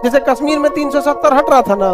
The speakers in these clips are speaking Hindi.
जैसे कश्मीर में 370 हट रहा था ना,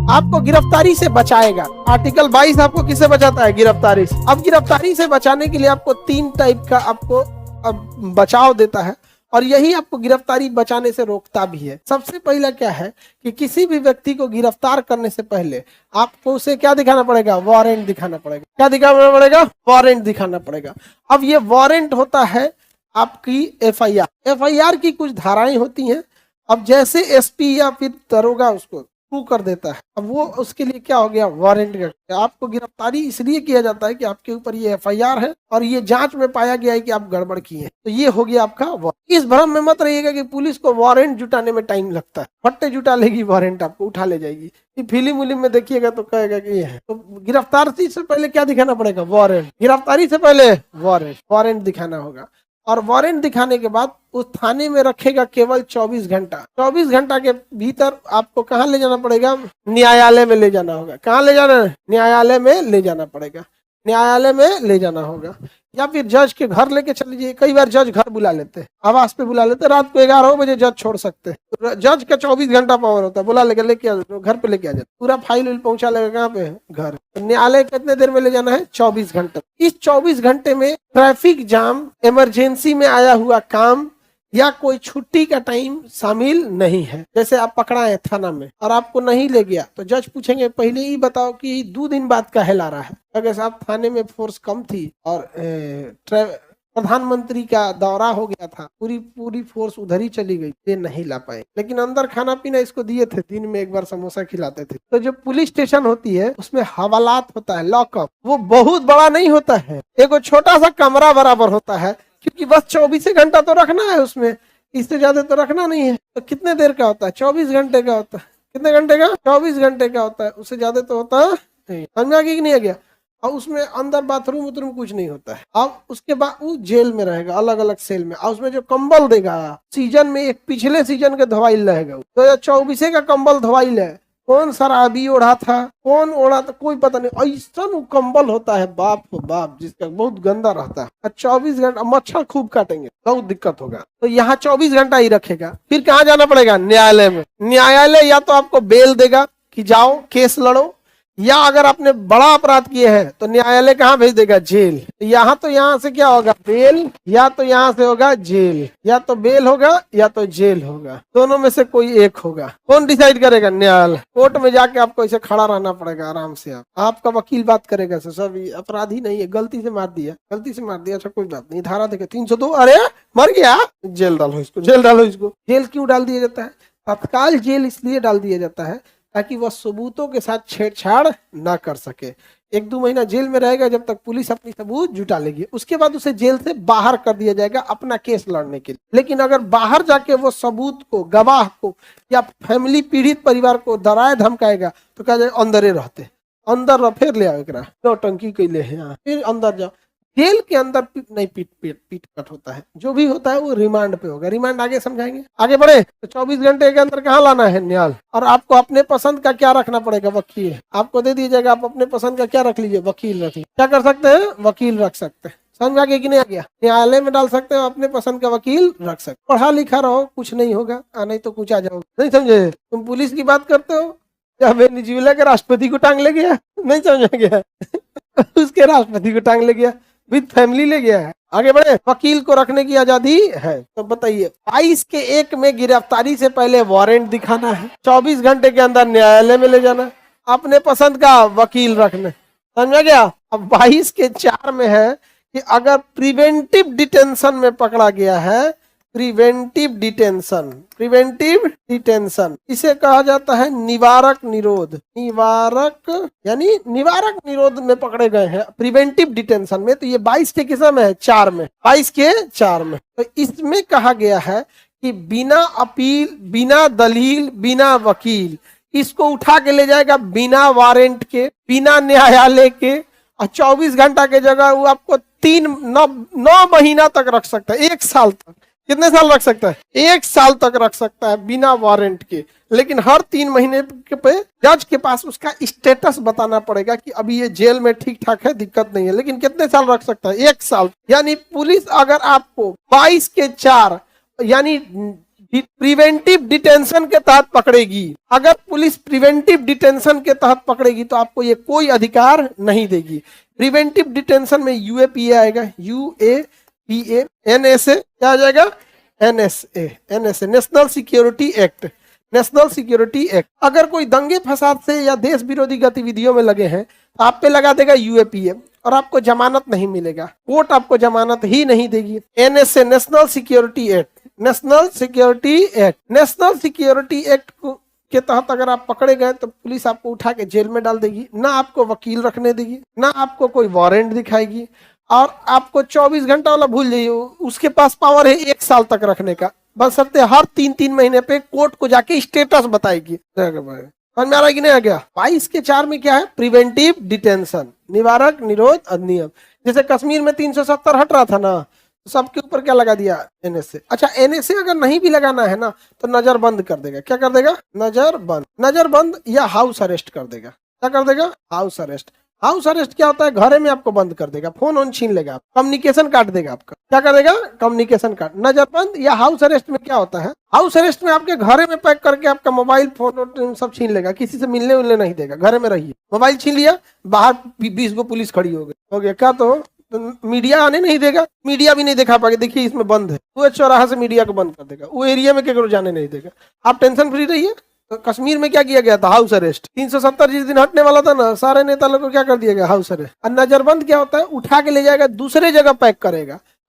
आपको गिरफ्तारी से बचाएगा। आर्टिकल 22 आपको किससे बचाता है? गिरफ्तारी से। अब गिरफ्तारी से बचाने के लिए आपको 3 टाइप का आपको अब बचाव देता है, और यही आपको गिरफ्तारी बचाने से रोकता भी है। सबसे पहला क्या है कि किसी भी व्यक्ति को गिरफ्तार करने से पहले आपको उसे क्या दिखाना पड़ेगा? वारंट दिखाना पड़ेगा। क्या दिखाना पड़ेगा? वारंट दिखाना पड़ेगा। अब ये वारंट होता है आपकी एफआईआर। एफआईआर की कुछ धाराएं होती हैं। अब जैसे एसपी या फिर दरोगा उसको प्रूव कर देता है, अब वो उसके लिए क्या हो गया? वारंट का। आपको गिरफ्तारी इसलिए किया जाता है कि आपके ऊपर ये एफआईआर है और ये जांच में पाया गया है कि आप गड़बड़ किए हैं, तो ये हो गया आपका वारंट। इस भ्रम में मत रहिएगा कि पुलिस को वारंट जुटाने में टाइम लगता है। फट्टे जुटा लेगी वारंट, आपको उठा ले जाएगी। फिल्म उलिम में देखिएगा तो कहेगा कि ये है। तो गिरफ्तारी से पहले क्या दिखाना पड़ेगा? वारंट। गिरफ्तारी से पहले वारंट दिखाना होगा, और वारंट दिखाने के बाद उस थाने में रखेगा केवल 24 घंटा। 24 घंटा के भीतर आपको कहाँ ले जाना पड़ेगा? न्यायालय में ले जाना होगा। कहाँ ले जाना है? न्यायालय में ले जाना पड़ेगा। न्यायालय में ले जाना होगा, या फिर जज के घर लेके चले जाइए। कई बार जज घर बुला लेते हैं, आवास पे बुला लेते हैं। रात को 11 बजे जज छोड़ सकते हैं। तो जज का 24 घंटा पावर होता है। बुला लेके आ जाते, घर पे लेके आ जाते, पूरा फाइल उल पहुंचा लेगा कहाँ पे? घर। तो न्यायालय कितने देर में ले जाना है? 24 घंटे। इस 24 घंटे में ट्रैफिक जाम, इमरजेंसी में आया हुआ काम या कोई छुट्टी का टाइम शामिल नहीं है। जैसे आप पकड़ा है थाना में और आपको नहीं ले गया, तो जज पूछेंगे पहले ही बताओ कि 2 दिन बाद का हेला रहा है। अगर साहब थाने में फोर्स कम थी और प्रधानमंत्री का दौरा हो गया था, पूरी फोर्स उधर ही चली गई, ये नहीं ला पाए। लेकिन अंदर खाना पीना इसको दिए थे, दिन में एक बार समोसा खिलाते थे। तो जो पुलिस स्टेशन होती है उसमें हवालात होता है, लॉकअप, वो बहुत बड़ा नहीं होता है, एक छोटा सा कमरा बराबर होता है, क्योंकि बस 24 घंटा तो रखना है उसमें, इससे ज्यादा तो रखना नहीं है। तो कितने देर का होता है? 24 घंटे का होता है। कितने घंटे का? 24 घंटे का होता है, उससे ज्यादा तो होता है नहीं। समझा कि नहीं आ गया? और उसमें अंदर बाथरूम उथरूम कुछ नहीं होता है। अब उसके बाद वो जेल में रहेगा, अलग अलग सेल में। और उसमें जो कंबल देगा सीजन में, एक पिछले सीजन का धोवाइल रहेगा। तो 24 का कंबल धोवाइल है, कौन शराबी ओढ़ा था, कौन ओढ़ा था, कोई पता नहीं। ऐसा वो कंबल होता है बाप हो बाप, जिसका बहुत गंदा रहता है। 24 घंटा मच्छर खूब काटेंगे, बहुत दिक्कत होगा। तो यहाँ 24 घंटा ही रखेगा। फिर कहाँ जाना पड़ेगा? न्यायालय में। न्यायालय या तो आपको बेल देगा कि जाओ केस लड़ो, या अगर आपने बड़ा अपराध किए हैं तो न्यायालय कहाँ भेज देगा? जेल। यहाँ तो यहाँ से क्या होगा? बेल, या तो यहाँ से होगा जेल। या तो बेल होगा या तो जेल होगा, दोनों में से कोई एक होगा। कौन डिसाइड करेगा? न्यायालय। कोर्ट में जाके आपको ऐसे खड़ा रहना पड़ेगा आराम से। आपका वकील बात करेगा, सब अपराधी नहीं है, गलती से मार दिया, अच्छा कोई बात नहीं, धारा देखे 302, अरे मर गया, जेल डालो इसको, जेल डालो इसको। जेल क्यों डाल दिया जाता है? तत्काल जेल इसलिए डाल दिया जाता है ताकि वह सबूतों के साथ छेड़छाड़ ना कर सके। 1-2 महीना जेल में रहेगा जब तक पुलिस अपनी सबूत जुटा लेगी। उसके बाद उसे जेल से बाहर कर दिया जाएगा अपना केस लड़ने के लिए। लेकिन अगर बाहर जाके वो सबूत को, गवाह को या फैमिली पीड़ित परिवार को डराए धमकाएगा तो क्या जाएगा? अंदर रहते, अंदर फिर ले आओ एकरा, नौटंकी कैले है, फिर अंदर जाओ। जेल के अंदर नहीं पीट कट होता है। जो भी होता है वो रिमांड पे होगा। रिमांड आगे समझाएंगे। आगे बढ़े तो 24 घंटे के अंदर कहाँ लाना है? न्यायालय। और आपको अपने पसंद का क्या रखना पड़ेगा? वकील। आपको दे दिया जाएगा, आप अपने पसंद का क्या रख लीजिए? वकील रख लीजिए। क्या कर सकते हैं? वकील रख सकते हैं। समझ आ गया कि नहीं आ गया? न्यायालय में डाल सकते हो, अपने पसंद का वकील रख सकते। पढ़ा लिखा रहो, कुछ नहीं होगा, नहीं तो कुछ आ जाओ। नहीं समझे? तुम पुलिस की बात करते हो, क्या वेनेजुएला के राष्ट्रपति को टांग ले गया? नहीं समझा गया? उसके राष्ट्रपति को टांग ले गया, विद फैमिली ले गया है। आगे बढ़े। वकील को रखने की आजादी है। तो बताइए 22 के 1 में गिरफ्तारी से पहले वारंट दिखाना है, 24 घंटे के अंदर न्यायालय में ले जाना, अपने पसंद का वकील रखना। समझा गया? अब 22 के 4 में है कि अगर प्रिवेंटिव डिटेंशन में पकड़ा गया है, प्रिवेंटिव डिटेंशन, इसे कहा जाता है निवारक निरोध। निवारक निरोध में पकड़े गए हैं प्रिवेंटिव डिटेंशन में। तो ये 22 के किस में है? 4 में। 22 के 4 में। तो इसमें कहा गया है कि बिना अपील, बिना दलील, बिना वकील इसको उठा के ले जाएगा, बिना वारंट के, बिना न्यायालय के। और 24 घंटा के जगह वो आपको 9 महीना तक रख सकता है, 1 साल तक। कितने साल रख सकता है? 1 साल तक रख सकता है बिना वारंट के। लेकिन हर 3 महीने पे जज के पास उसका स्टेटस बताना पड़ेगा कि अभी ये जेल में ठीक ठाक है, दिक्कत नहीं है। लेकिन कितने साल रख सकता है? 1 साल। यानी पुलिस अगर आपको 22 के 4 यानी प्रिवेंटिव डिटेंशन के तहत पकड़ेगी, अगर पुलिस प्रिवेंटिव डिटेंशन के तहत पकड़ेगी तो आपको ये कोई अधिकार नहीं देगी। प्रिवेंटिव डिटेंशन में यूएपीए आएगा, यूएपीए, एनएसए क्या आ जाएगा? NSA, NSA national security act, national security act. अगर कोई दंगे फसाद से या देश विरोधी गतिविधियों में लगे हैं तो आप पे लगा देगा यूएपीए और आपको जमानत नहीं मिलेगा, कोर्ट आपको जमानत ही नहीं देगी। NSA, national security act, national security act, national security act के तहत अगर आप पकड़े गए तो पुलिस आपको उठा के जेल में डाल देगी, ना आपको वकील रखने देगी, ना आपको कोई वारंट दिखाएगी, और आपको 24 घंटा वाला भूल जाइए, उसके पास पावर है 1 साल तक रखने का। बस सकते हर 3-3 महीने पे कोर्ट को जाके स्टेटस बताएगी। समझ में आ रहा है कि नहीं आ गया? 22 के 4 में क्या है? प्रिवेंटिव डिटेंशन, निवारक निरोध अधिनियम। जैसे कश्मीर में 370 हट रहा था ना, सबके ऊपर क्या लगा दिया? एनएसए। अच्छा, एनएसए अगर नहीं भी लगाना है ना तो नजर बंद कर देगा। क्या कर देगा? नजर बंद, नजर बंद या हाउस अरेस्ट कर देगा। क्या कर देगा? House arrest. हाउस अरेस्ट क्या होता है? घरे में आपको बंद कर देगा, फोन ऑन छीन लेगा, कम्युनिकेशन काट देगा आपका। क्या कर देगा? कम्युनिकेशन काट। नजर बंद या हाउस अरेस्ट में क्या होता है? हाउस अरेस्ट में आपके घरे में पैक करके आपका मोबाइल फोन सब छीन लेगा, किसी से मिलने उलने नहीं देगा, घरे में रहिए। मोबाइल छीन लिया, बाहर 20 गो पुलिस खड़ी हो गई, क्या? तो मीडिया आने नहीं देगा, मीडिया भी नहीं दिखा पाएगा, देखिए इसमें बंद है, वो चौराहा से मीडिया को बंद कर देगा, वो एरिया में केकरो जाने नहीं देगा। आप टेंशन फ्री रहिए। तो कश्मीर में क्या किया गया था? House arrest. 370 जिस दिन हटने वाला था ना, सारे नेता लोग को क्या कर दिया गया? House arrest. और नजरबंद क्या होता है? उठा के ले जाएगा, दूसरे जगह पैक करेगा,